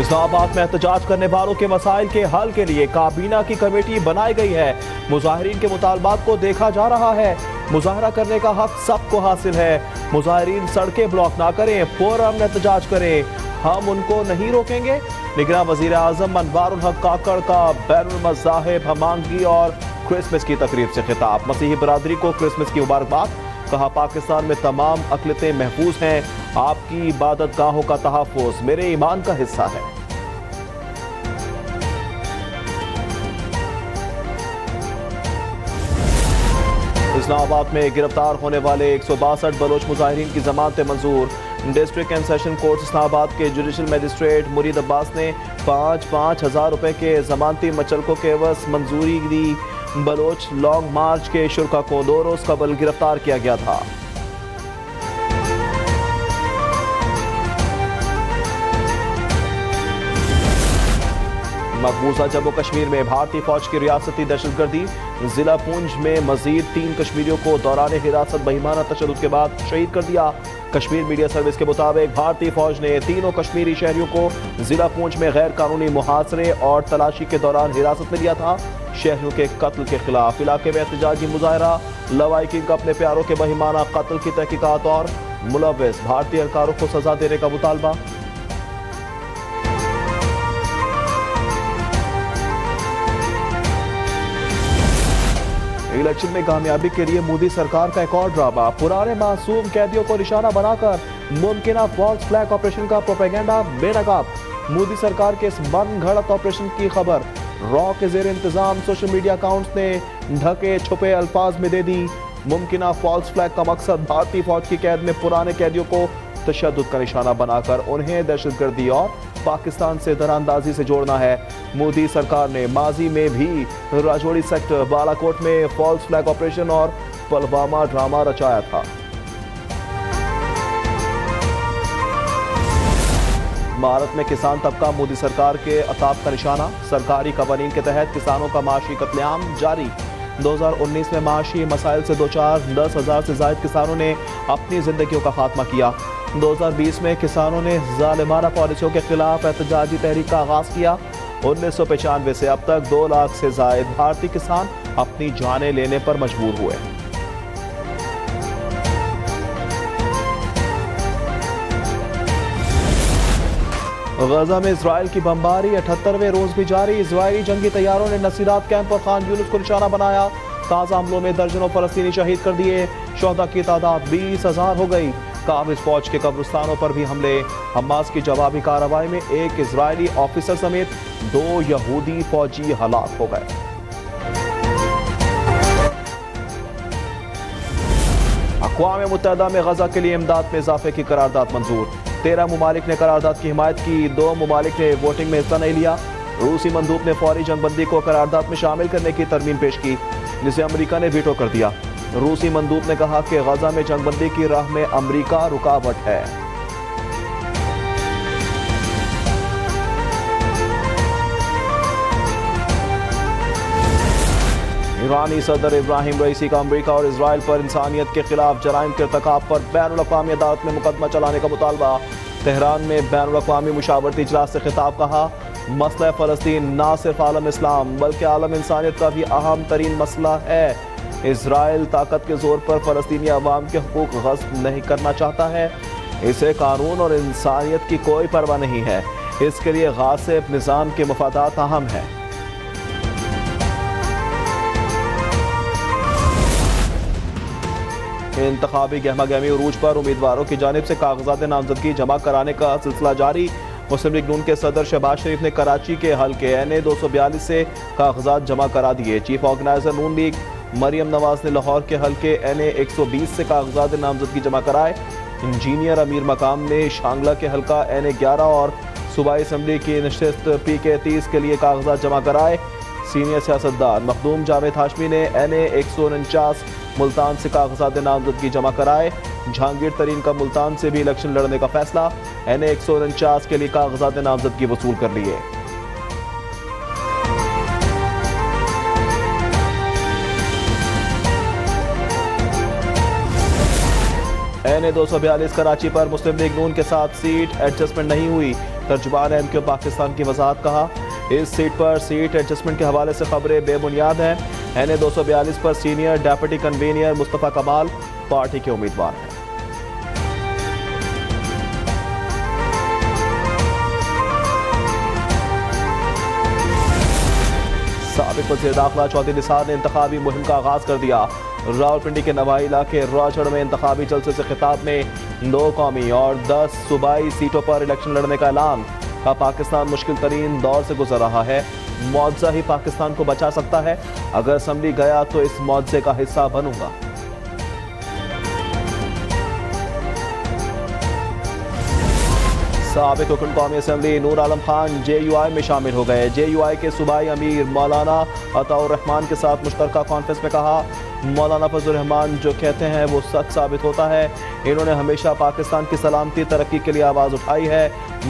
इस्लामाबाद में एहतजाज करने वालों के मसाइल के हल के लिए काबीना की कमेटी बनाई गई है। मुजाहिरीन के मुतालबात को देखा जा रहा है। मुजाहरा करने का हक सबको हासिल है। मुजाहिरीन सड़कें ब्लॉक ना करें, पुरअमन एहतजाज करें, हम उनको नहीं रोकेंगे। निगरान वजीर आजम अनवारुल हक काकड़ का बैनुल मज़ाहिब हमांगी और क्रिसमस की तकरीब से खिताब। मसीही बरादरी को क्रिसमस की मुबारकबाद। कहा, पाकिस्तान में तमाम अक़लियतें महफूज हैं। आपकी इबादत गाहों का तहफ़्फ़ुज़ मेरे ईमान का हिस्सा है। इस्लामाबाद में गिरफ्तार होने वाले 162 बलोच मुजाहिरीन की जमानतें मंजूर। District and session court Islamabad के जुडिशल मजिस्ट्रेट मुरीद अब्बास ने 5-5 हज़ार रुपए के जमानती मचलकों के एवज मंजूरी दी। बलोच लॉन्ग मार्च के शुरा को 2 रोज कबल गिरफ्तार किया गया था। मकबूजा जम्मू कश्मीर में भारतीय फौज की रियासती दहशतगर्दी। जिला पूंछ में मजीद 3 कश्मीरियों को दौरान हिरासत बहिमाना तशद्दुद के बाद शहीद कर दिया। कश्मीर मीडिया सर्विस के मुताबिक भारतीय फौज ने 3 कश्मीरी शहरियों को जिला पूंछ में गैर कानूनी मुहासरे और तलाशी के दौरान हिरासत में लिया था। शहरियों के कत्ल के खिलाफ इलाके में एहतजाजी मुजाहरा। लवाई किंग अपने प्यारों के बहिमाना कत्ल की तहकीकात और मुलव्विस भारतीय एहलकारों को सजा देने का मुतालबा। इलेक्शन में कामयाबी के लिए मोदी सरकार का एक और ड्रामा। पुराने मासूम कैदियों को निशाना बनाकर मुमकिन फॉल्स फ्लैग ऑपरेशन का प्रोपेगेंडा बेनकाब। मोदी सरकार के इस मनगढ़ंत ऑपरेशन की खबर रॉ के जेर इंतजाम सोशल मीडिया अकाउंट्स ने ढके छुपे अल्फाज में दे दी। मुमकिन फॉल्स फ्लैग का मकसद भारतीय फौज की कैद में पुराने कैदियों को तशद्दुद का निशाना बनाकर उन्हें दहशतगर्दी और पाकिस्तान से दरानंदाजी से जोड़ना है। मोदी सरकार ने माजी में भी राजौरी सेक्टर बालाकोट में फॉल्स फ्लैग ऑपरेशन और पुलवामा ड्रामा रचाया था। भारत में किसान तबका मोदी सरकार के अताब का निशाना। सरकारी कवानीन के तहत किसानों का माशी कत्लेआम जारी। 2019 में माशी मसाइल से 10,000 से ज्यादा किसानों ने अपनी जिंदगियों का खात्मा किया। 2020 में किसानों ने जालिमाना पॉलिसियों के खिलाफ एहतजाजी तहरीक का आगाज किया। 1995 से अब तक 2 लाख से ज्यादा भारतीय किसान अपनी जानें लेने पर मजबूर हुए। गजा में इजराइल की बमबारी 78वें रोज भी जारी। इजरायली जंगी तैयारों ने नसीरात कैंप और खान यूनिस को निशाना बनाया। ताज़ा हमलों में दर्जनों फलस्तीनी शहीद कर दिए। शोहदा की तादाद 20,000 हो गई। काबिज फौज के कब्रिस्तानों पर भी हमले। हमास की जवाबी कार्रवाई में एक इजरायली ऑफिसर समेत 2 यहूदी फौजी हलाक हो गए। अक़वाम मुत्तहिदा में गजा के लिए इमदाद में इजाफे की करारदाद मंजूर। 13 मुमालिक ने करारदाद की हिमायत की। 2 मुमालिक ने वोटिंग में हिस्सा नहीं लिया। रूसी मंदूब ने फौरी जंगबंदी को करारदाद में शामिल करने की तरमीम पेश की, जिसे अमेरिका ने वीटो कर दिया। रूसी मंदूब ने कहा कि गजा में जंगबंदी की राह में अमेरिका रुकावट है। ईरानी सदर इब्राहिम रईसी का अमेरिका और इजराइल पर इंसानियत के खिलाफ जराइम के इर्तिकाब पर बैनुल-अक़वामी अदालत में मुकदमा चलाने का मुतालबा। तेहरान में बैनुल-अक़वामी मुशावरती इजलास से खिताब। कहा, मसला फ़लस्तीन ना सिर्फ आलम इस्लाम बल्कि आलम इंसानियत का भी अहम तरीन मसला है। इजराइल ताकत के जोर पर फ़लस्तीनी अवाम के हुकूक गस्ब नहीं करना चाहता है। इसे कानून और इंसानियत की कोई परवाह नहीं है। इसके लिए गासिब निज़ाम के मफादात अहम हैं। इंतखाबी गहमा गहमी उरूज पर उम्मीदवारों की जानिब से कागजात नामजदगी जमा कराने का सिलसिला जारी। मुस्लिम लीग नून के सदर शहबाज शरीफ ने कराची के हल्के NA 242 से कागजात जमा करा दिए। चीफ ऑर्गेनाइजर नून लीग मरियम नवाज ने लाहौर के हल्के NA 120 से कागजात नामजदगी जमा कराए। इंजीनियर अमीर मकाम ने शांगला के हल्का NA 11 और सूबाई असम्बली की नशिस्त PK 30 के लिए कागजात जमा कराए। सीनियर सियासतदान मखदूम जावेद हाशमी ने NA 149 मुल्तान से कागजात नामजदगी जमा कराए। जहांगीर तरीन का मुल्तान से भी इलेक्शन लड़ने का फैसला। NA 149 के लिए कागजात नामजदगी वसूल कर लिए। NA 242 कराची पर मुस्लिम लीग नून के साथ सीट एडजस्टमेंट नहीं हुई। तर्जुमान एमक्यू पाकिस्तान की वजाहत। कहा इस सीट पर सीट एडजस्टमेंट के हवाले से खबरें बेबुनियाद हैं। NA 242 पर सीनियर डेप्यूटी कन्वीनर मुस्तफ़ा कमाल पार्टी के उम्मीदवार हैं। साबिक वज़ीर दाखिला चौधरी निसार ने इंतखाबी मुहिम का आगाज कर दिया। रावलपिंडी के नवाई इलाके राजगढ़ में इंतखाबी जलसे से खिताब में 2 कौमी और 10 सूबाई सीटों पर इलेक्शन लड़ने का ऐलान। का पाकिस्तान मुश्किल तरीन दौर से गुजर रहा है, मुआवजा ही पाकिस्तान को बचा सकता है। अगर असम्बली गया तो इस मुआवजे का हिस्सा बनूंगा। साबिक रुकन कौमी असम्बली नूर आलम खान JUI में शामिल हो गए। JUI के सूबाई अमीर मौलाना अताउर रहमान के साथ मुश्तरका कॉन्फ्रेंस में कहा मौलाना फजल रहमान जो कहते हैं वो सच साबित होता है। इन्होंने हमेशा पाकिस्तान की सलामती तरक्की के लिए आवाज़ उठाई है।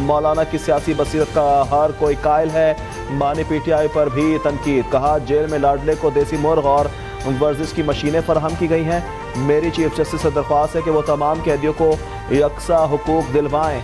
मौलाना की सियासी बसीरत का हर कोई कायल है। मानी PTI पर भी तनकीद। कहा जेल में लाडले को देसी मुर्ग और वर्जिश की मशीनें फराहम की गई हैं। मेरी चीफ जस्टिस से दरख्वास्त है कि वो तमाम कैदियों को यकसा हुकूक दिलवाएं।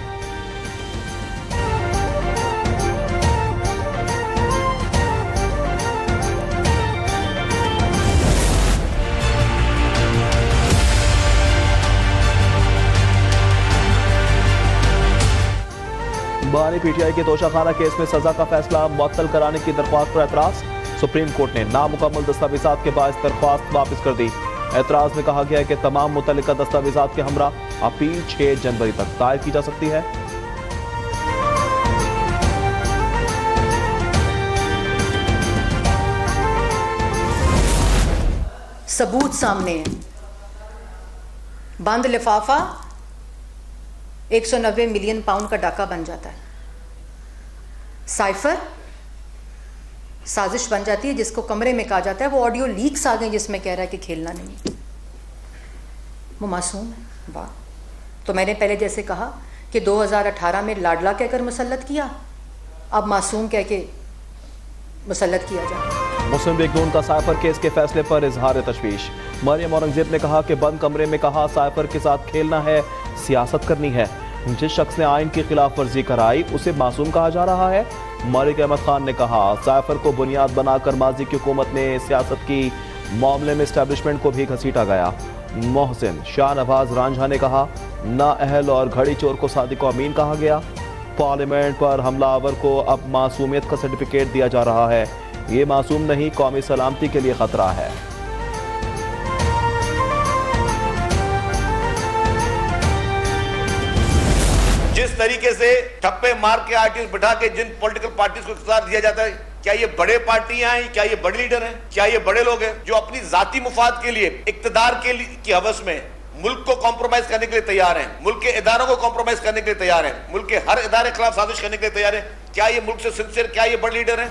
बानी PTI के तोशाखाना केस में सजा का फैसला मुअत्तल कराने की दरख्वास्त पर एतराज। सुप्रीम कोर्ट ने नामुकम्मल दस्तावेजात के बायस दरख्वास्त वापस कर दी। एतराज में कहा गया है कि तमाम मुतल्लिका दस्तावेजात के हमरा अपील 6 जनवरी तक दायर की जा सकती है। सबूत सामने है। बंद लिफाफा 190 मिलियन पाउंड का डाका बन जाता है। साइफर साजिश बन जाती है जिसको कमरे में कहा जाता है। वो ऑडियो लीक्स आ गए जिसमें कह रहा है कि खेलना नहीं, वो मासूम है। वाह। तो मैंने पहले जैसे कहा कि 2018 में लाडला कहकर मुसल्लत किया, अब मासूम कह के मुसल्लत किया जाए। मुस्लिम लीग नून का साइफर केस के फैसले पर इजहार तशवीश। मरियम औरंगजेब ने कहा कि बंद कमरे में कहा साइफर के साथ खेलना है, सियासत करनी है। जिस शख्स ने आइन की खिलाफ वर्जी कराई उसे मासूम कहा जा रहा है। मालिक अहमद खान ने कहा साइफर को बुनियाद बनाकर माजी की हुकूमत ने सियासत की, मामले में एस्टैब्लिशमेंट को भी घसीटा गया। मोहसिन शाहनवाज रांझा ने कहा नाअहल और घड़ी चोर को सादिक अमीन कहा गया। पार्लियामेंट पर हमलावर को अब मासूमियत का सर्टिफिकेट दिया जा रहा है। ये मासूम नहीं, कौमी सलामती के लिए खतरा है। जिस तरीके से ठप्पे मार के आर्टिस्ट बिठा के जिन पॉलिटिकल पार्टीज को इख्तियार दिया जाता है, क्या ये बड़े पार्टियां हैं, क्या ये बड़े लीडर हैं, क्या ये बड़े लोग हैं जो अपनी जाती मुफाद के लिए इक्तदार की हवस में मुल्क को कॉम्प्रोमाइज करने के लिए तैयार हैं, मुल्क के इदारों को कॉम्प्रोमाइज करने के लिए तैयार हैं, मुल्क के हर इदारे के खिलाफ साजिश करने के लिए तैयार हैं? क्या ये मुल्क से सिंसियर, क्या ये बड़े लीडर हैं?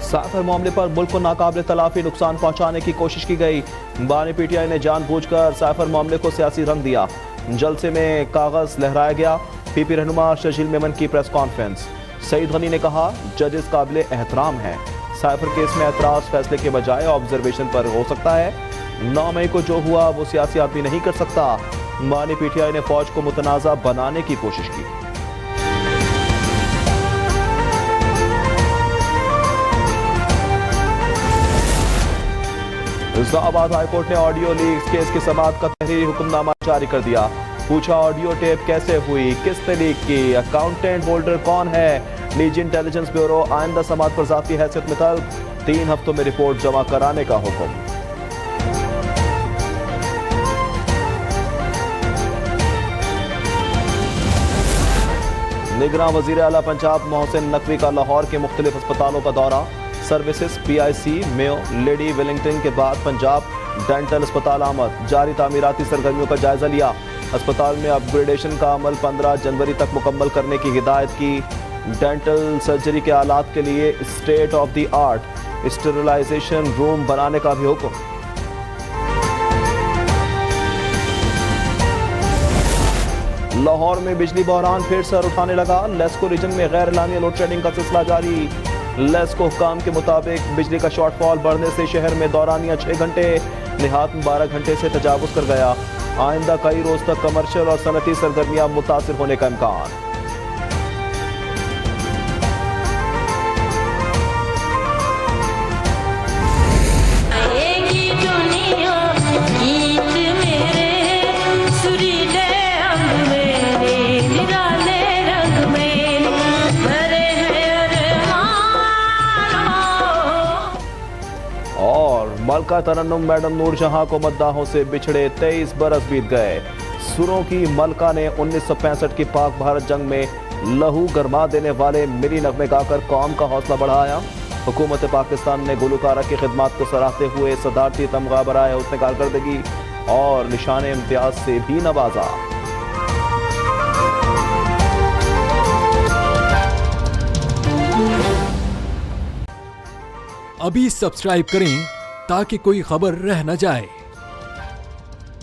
साइफर मामले पर मुल्क को नाकाबिल तलाफी नुकसान पहुंचाने की कोशिश की गई। बानी PTI ने जानबूझकर साइफर मामले को सियासी रंग दिया। जलसे में कागज लहराया गया। PP रहनुमा शजील मेमन की प्रेस कॉन्फ्रेंस। सईद गनी ने कहा जजेस काबिल एहतराम है। साइफर केस में एतराज फैसले के बजाय ऑब्जर्वेशन पर हो सकता है। 9 मई को जो हुआ वो सियासी आदमी नहीं कर सकता। बानी PTI ने फौज को मुतनाज़ा बनाने की कोशिश की। इस्लामाबाद हाईकोर्ट ने ऑडियो लीक्स केस की समाअत का तहरीरी हुक्मनामा जारी कर दिया। पूछा ऑडियो टेप कैसे हुई, किसने लीक की, अकाउंटेंट होल्डर कौन है। निजी इंटेलिजेंस ब्यूरो आइंदा समाअत पर ज़ाती हैसियत में तलब, 3 हफ्तों में रिपोर्ट जमा कराने का हुक्म। निगरान वजीर आला पंजाब मोहसिन नकवी का लाहौर के मुख्तलिफ अस्पतालों का दौरा। Services PIC Mayo lady Wellington के बाद पंजाब डेंटल अस्पताल आमद। जारी तामीराती सरगर्मियों का जायजा लिया। अस्पताल में अपग्रेडेशन का अमल 15 जनवरी तक मुकम्मल करने की हिदायत की। डेंटल सर्जरी के आलात के लिए state of the art sterilisation room बनाने का भी हुक्म। लाहौर में बिजली बहरान फिर सर उठाने लगा। लेस्को रीजन में गैर एलानिया लोड शेडिंग का सिलसिला जारी। लेस्को हुकाम के मुताबिक बिजली का शॉर्टफॉल बढ़ने से शहर में दौरानिया 6 घंटे, निहात में 12 घंटे से तजावुज कर गया। आइंदा कई रोज तक कमर्शियल और सनती सरगर्मियां मुतासिर होने का इम्कान। मलका तरन्नुम मैडम नूरजहां को मद्दाहों से बिछड़े 23 बरस बीत गए। सुरों की मलका ने 1965 की पाक भारत जंग में लहू गरमा देने वाले मिली नगमे गाकर कौम का हौसला बढ़ाया। हुकूमत पाकिस्तान ने गुलकारा की खिदमत को सराहते हुए सदारती तमगा बराए हुस्न कारकर्दगी और निशान इम्तियाज से भी नवाजा। अभी सब्सक्राइब करें ताकि कोई खबर रह न जाए।